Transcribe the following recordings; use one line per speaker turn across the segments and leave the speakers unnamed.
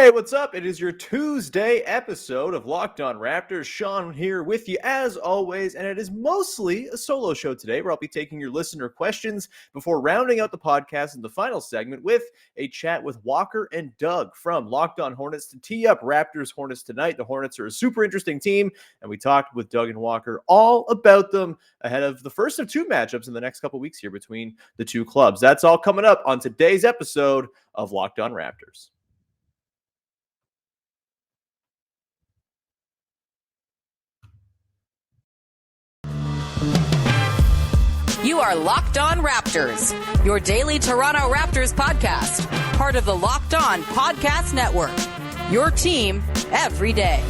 Hey, what's up? It is your Tuesday episode of Locked On Raptors. Sean here with you as always, and it is mostly a solo show today where I'll be taking your listener questions before rounding out the podcast in the final segment with a chat with Walker and Doug from Locked On Hornets to tee up Raptors Hornets tonight. The Hornets are a super interesting team, and we talked with Doug and Walker all about them ahead of the first of two matchups in the next couple weeks here between the two clubs. That's all coming up on today's episode of Locked On Raptors.
You are Locked On Raptors, your daily Toronto Raptors podcast, part of the Locked On Podcast Network, your team every day.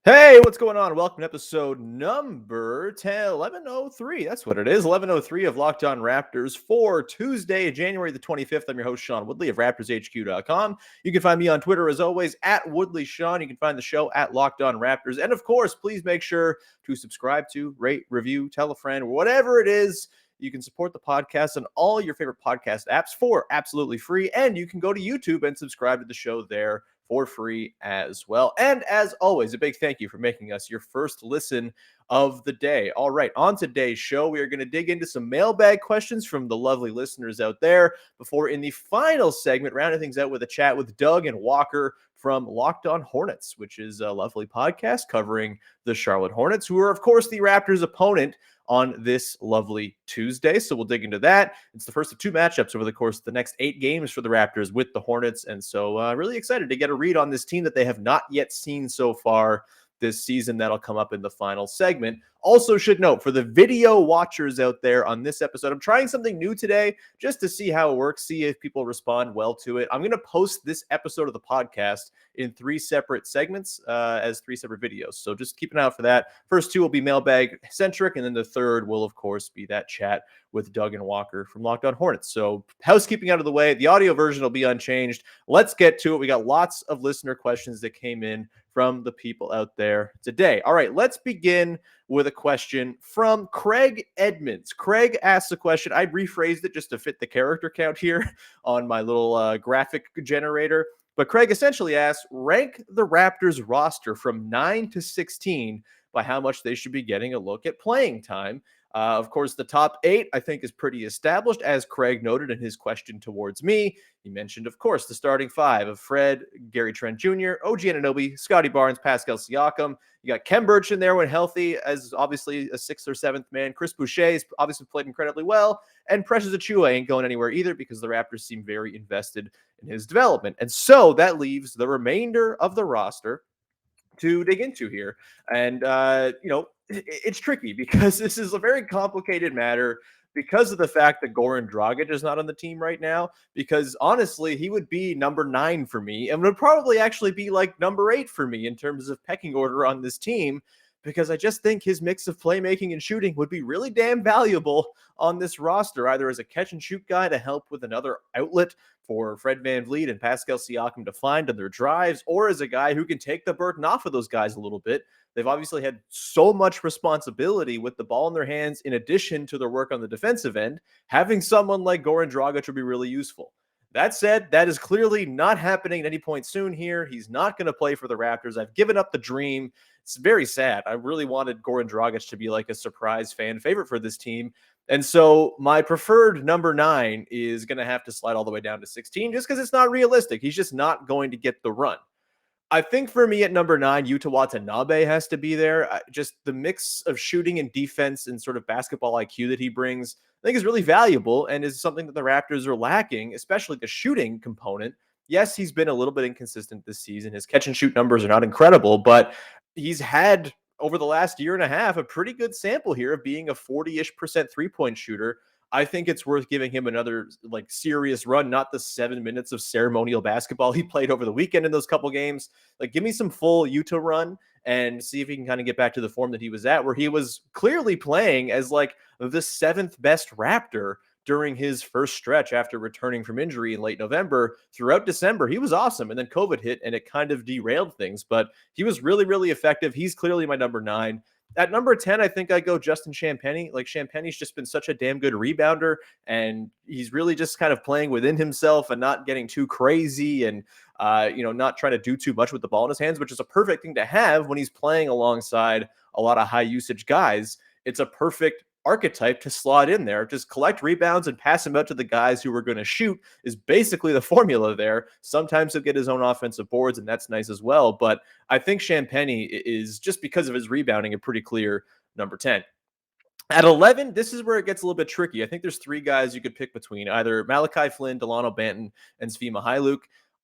Hey, what's going on? Welcome to episode number 1103. That's what it is, 1103 of Locked On Raptors for Tuesday, January the 25th. I'm your host, Sean Woodley of RaptorsHQ.com. You can find me on Twitter, as always, at WoodleySean. You can find the show at Locked On Raptors. And, of course, please make sure to subscribe to, rate, review, tell a friend, whatever it is. You can support the podcast on all your favorite podcast apps for absolutely free. And you can go to YouTube and subscribe to the show there for free as well. And as always, a big thank you for making us your first listen of the day. All right, on today's show, we are going to dig into some mailbag questions from the lovely listeners out there before in the final segment, rounding things out with a chat with Doug and Walker from Locked On Hornets, which is a lovely podcast covering the Charlotte Hornets, who are, of course, the Raptors' opponent on this lovely Tuesday. So we'll dig into that. It's the first of two matchups over the course of the next 8 games for the Raptors with the Hornets. And so really excited to get a read on this team that they have not yet seen so far this season. That'll come up in the final segment. Also should note, for the video watchers out there on this episode, I'm trying something new today just to see how it works, see if people respond well to it. I'm going to post this episode of the podcast in 3 separate segments as 3 separate videos. So just keep an eye out for that. First 2 will be mailbag centric, and then the third will, of course, be that chat with Doug and Walker from Locked On Hornets. So housekeeping out of the way, the audio version will be unchanged. Let's get to it. We got lots of listener questions that came in from the people out there today. All right, let's begin with a question from Craig Edmonds. Craig asks a question. I rephrased it just to fit the character count here on my little graphic generator. But Craig essentially asks, rank the Raptors roster from 9 to 16 by how much they should be getting a look at playing time. Of course, the top 8, I think, is pretty established, as Craig noted in his question towards me. He mentioned, of course, the starting 5 of Fred, Trent Jr., OG Anunoby, Scottie Barnes, Pascal Siakam. You got Khem Birch in there when healthy, as obviously a 6th or 7th man. Chris Boucher has obviously played incredibly well. And Precious Achiuwa ain't going anywhere either because the Raptors seem very invested in his development. And so that leaves the remainder of the roster to dig into here. And, it's tricky because this is a very complicated matter because of the fact that Goran Dragic is not on the team right now, because honestly, he would be number 9 for me and would probably actually be like number 8 for me in terms of pecking order on this team, because I just think his mix of playmaking and shooting would be really damn valuable on this roster, either as a catch and shoot guy to help with another outlet for Fred VanVleet and Pascal Siakam to find on their drives, or as a guy who can take the burden off of those guys a little bit. They've obviously had so much responsibility with the ball in their hands, in addition to their work on the defensive end. Having someone like Goran Dragic would be really useful. That said, that is clearly not happening at any point soon here. He's not going to play for the Raptors. I've given up the dream. It's very sad. I really wanted Goran Dragic to be like a surprise fan favorite for this team. And so my preferred number 9 is going to have to slide all the way down to 16 just because it's not realistic. He's just not going to get the run. I think for me at number 9, Uta Watanabe has to be there. Just the mix of shooting and defense and sort of basketball IQ that he brings, I think is really valuable and is something that the Raptors are lacking, especially the shooting component. Yes, he's been a little bit inconsistent this season. His catch and shoot numbers are not incredible, but he's had over the last year and a half a pretty good sample here of being a 40-ish% three-point shooter. I think it's worth giving him another serious run, not the 7 minutes of ceremonial basketball he played over the weekend in those couple games. Give me some full Utah run and see if he can kind of get back to the form that he was at, where he was clearly playing as the 7th best Raptor during his first stretch after returning from injury in late November. Throughout December, he was awesome. And then COVID hit and it kind of derailed things, but he was really, really effective. He's clearly my number 9. At number 10, I think I go Justin Champagnie. Like, Champagnie's just been such a damn good rebounder, and he's really just kind of playing within himself and not getting too crazy and, not trying to do too much with the ball in his hands, which is a perfect thing to have when he's playing alongside a lot of high usage guys. It's a perfect archetype to slot in there. Just collect rebounds and pass them out to the guys who are going to shoot is basically the formula there. Sometimes he'll get his own offensive boards, and that's nice as well. But I think Champagnie is, just because of his rebounding, a pretty clear number 10. At 11, this is where it gets a little bit tricky. I think there's three guys you could pick between, either Malachi Flynn, Delano Benton, and Svi Mykhailiuk.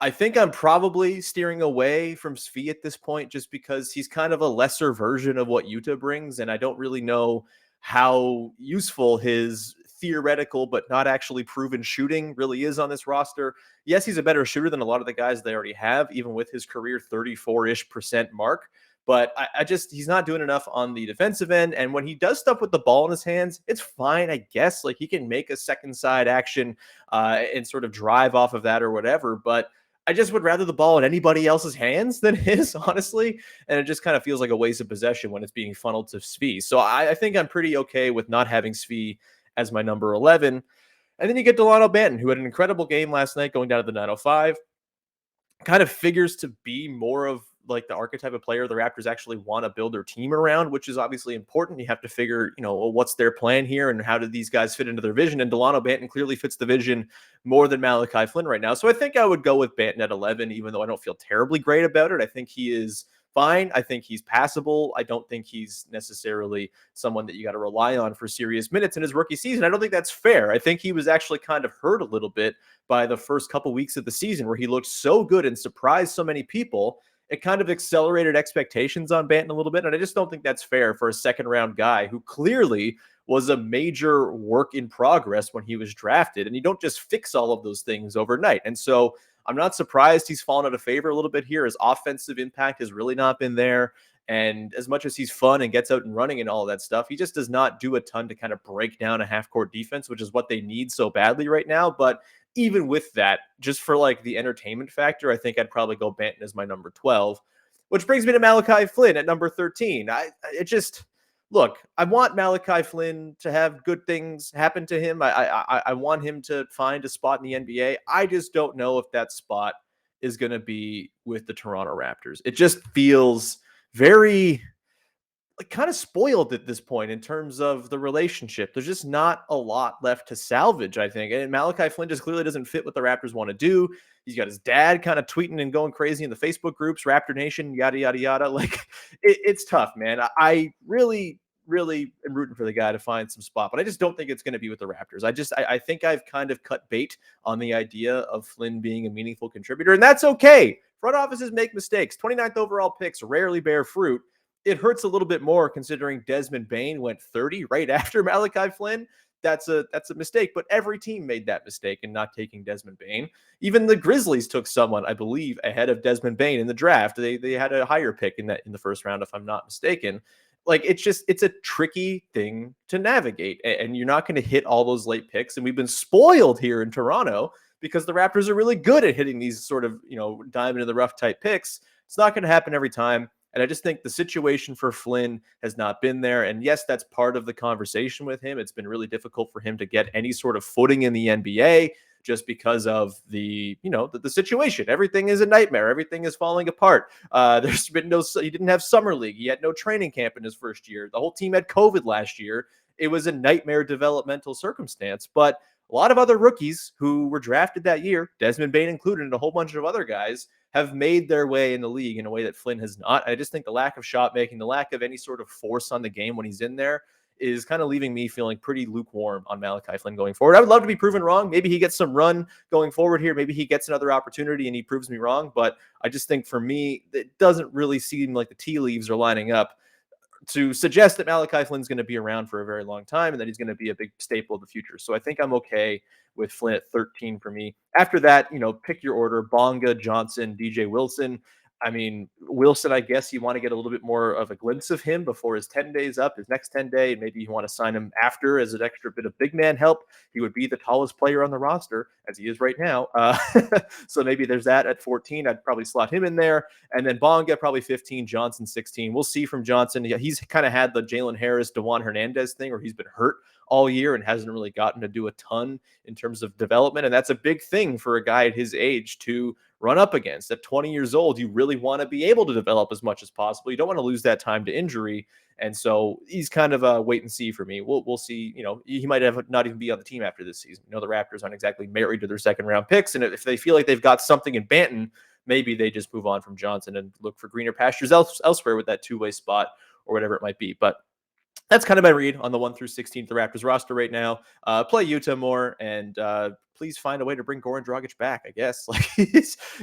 I think I'm probably steering away from Svi at this point just because he's kind of a lesser version of what Uta brings, and I don't really know how useful his theoretical but not actually proven shooting really is on this roster. Yes, he's a better shooter than a lot of the guys they already have, even with his career 34-ish% mark. But he's not doing enough on the defensive end. And when he does stuff with the ball in his hands, it's fine, I guess. Like, he can make a second side action and sort of drive off of that or whatever. But I just would rather the ball in anybody else's hands than his, honestly. And it just kind of feels like a waste of possession when it's being funneled to Svi. So I think I'm pretty okay with not having Svi as my number 11. And then you get Delano Benton, who had an incredible game last night going down to the 905. Kind of figures to be more of like the archetype of player the Raptors actually want to build their team around, which is obviously important. You have to figure, what's their plan here and how do these guys fit into their vision? And Delano Benton clearly fits the vision more than Malachi Flynn right now. So I think I would go with Benton at 11, even though I don't feel terribly great about it. I think he is fine. I think he's passable. I don't think he's necessarily someone that you got to rely on for serious minutes in his rookie season. I don't think that's fair. I think he was actually kind of hurt a little bit by the first couple weeks of the season where he looked so good and surprised so many people. It kind of accelerated expectations on Benton a little bit. And I just don't think that's fair for a second round guy who clearly was a major work in progress when he was drafted. And you don't just fix all of those things overnight. And so I'm not surprised he's fallen out of favor a little bit here. His offensive impact has really not been there. And as much as he's fun and gets out and running and all of that stuff, he just does not do a ton to kind of break down a half court defense, which is what they need so badly right now. But even with that, just for like the entertainment factor, I think I'd probably go Benton as my number 12, which brings me to Malachi Flynn at number 13. Look, I want Malachi Flynn to have good things happen to him. I want him to find a spot in the NBA. I just don't know if that spot is going to be with the Toronto Raptors. It just feels very kind of spoiled at this point in terms of the relationship. There's just not a lot left to salvage, I think. And Malachi Flynn just clearly doesn't fit what the Raptors want to do. He's got his dad kind of tweeting and going crazy in the Facebook groups, Raptor Nation, yada, yada, yada. Like, it's tough, man. I really am rooting for the guy to find some spot, but I just don't think it's going to be with the Raptors. I think I've kind of cut bait on the idea of Flynn being a meaningful contributor, and that's okay. Front offices make mistakes. 29th overall picks rarely bear fruit. It hurts a little bit more considering Desmond Bane went 30 right after Malachi Flynn. That's a mistake, but every team made that mistake in not taking Desmond Bane. Even the Grizzlies took someone, I believe, ahead of Desmond Bane in the draft. They had a higher pick in the first round, if I'm not mistaken. Like, it's a tricky thing to navigate, and you're not going to hit all those late picks. And we've been spoiled here in Toronto because the Raptors are really good at hitting these sort of, diamond in the rough type picks. It's not going to happen every time. And I just think the situation for Flynn has not been there. And yes, that's part of the conversation with him. It's been really difficult for him to get any sort of footing in the NBA just because of the situation. Everything is a nightmare. Everything is falling apart. There's been he didn't have summer league. He had no training camp in his first year. The whole team had COVID last year. It was a nightmare developmental circumstance. But a lot of other rookies who were drafted that year, Desmond Bane included, and a whole bunch of other guys, have made their way in the league in a way that Flynn has not. I just think the lack of shot making, the lack of any sort of force on the game when he's in there is kind of leaving me feeling pretty lukewarm on Malachi Flynn going forward. I would love to be proven wrong. Maybe he gets some run going forward here. Maybe he gets another opportunity and he proves me wrong. But I just think for me, it doesn't really seem like the tea leaves are lining up to suggest that Malachi Flynn's going to be around for a very long time and that he's going to be a big staple of the future. So I think I'm okay with Flynn at 13 for me. After that, pick your order: Bonga, Johnson, DJ Wilson. I mean, Wilson, I guess you want to get a little bit more of a glimpse of him before his 10 days up, his next 10 day. Maybe you want to sign him after as an extra bit of big man help. He would be the tallest player on the roster as he is right now. So maybe there's that at 14. I'd probably slot him in there. And then Bonga, probably 15, Johnson 16. We'll see from Johnson. He's kind of had the Jalen Harris, DeJuan Hernandez thing where he's been hurt all year and hasn't really gotten to do a ton in terms of development. And that's a big thing for a guy at his age to run up against. At 20 years old, you really want to be able to develop as much as possible. You don't want to lose that time to injury. And so he's kind of a wait and see for me. We'll see. He might have not even be on the team after this season. The Raptors aren't exactly married to their second round picks. And if they feel like they've got something in Banton, maybe they just move on from Johnson and look for greener pastures elsewhere with that two-way spot or whatever it might be. But that's kind of my read on the 1 through 16th the Raptors roster right now. Play Utah more, and please find a way to bring Goran Dragic back, I guess. Like,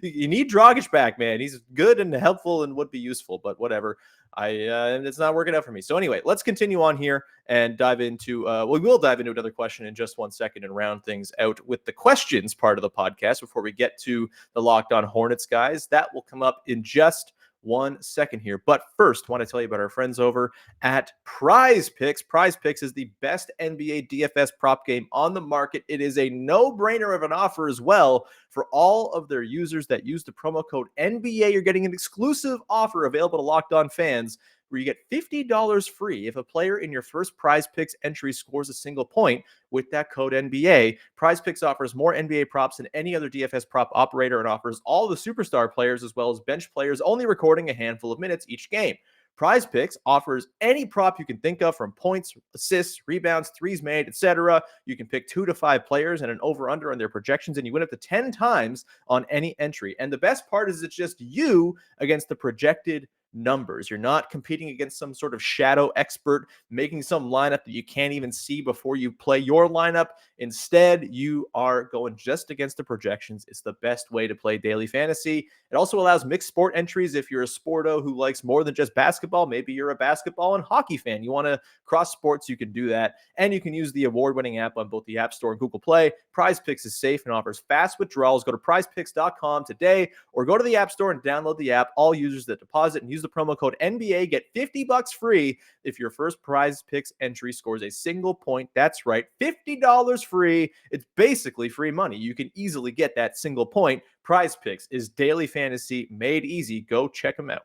you need Dragic back, man. He's good and helpful and would be useful, but whatever. It's not working out for me. So anyway, let's continue on here and dive into, we will dive into another question in just 1 second and round things out with the questions part of the podcast before we get to the Locked On Hornets guys. That will come up in just 1 second here. But first, I want to tell you about our friends over at Prize Picks. Prize Picks is the best NBA DFS prop game on the market. It is a no-brainer of an offer as well for all of their users that use the promo code NBA. You're getting an exclusive offer available to Locked On fans where you get $50 free if a player in your first Prize Picks entry scores a single point with that code NBA. Prize Picks offers more NBA props than any other DFS prop operator and offers all the superstar players as well as bench players, only recording a handful of minutes each game. Prize Picks offers any prop you can think of, from points, assists, rebounds, threes made, etc. You can pick 2 to 5 players and an over-under on their projections, and you win up to 10 times on any entry. And the best part is it's just you against the projected numbers. You're not competing against some sort of shadow expert making some lineup that you can't even see before you play your lineup. Instead, you are going just against the projections. It's the best way to play daily fantasy. It also allows mixed sport entries. If you're a sporto who likes more than just basketball, maybe you're a basketball and hockey fan, you want to cross sports, you can do that. And you can use the award-winning app on both the App Store and Google Play. Prize Picks is safe and offers fast withdrawals. Go to prizepicks.com today or go to the App Store and download the app. All users that deposit and use the promo code NBA get $50 free if your first Prize Picks entry scores a single point. That's right, $50 free. It's basically free money. You can easily get that single point. Prize Picks is daily fantasy made easy. Go check them out.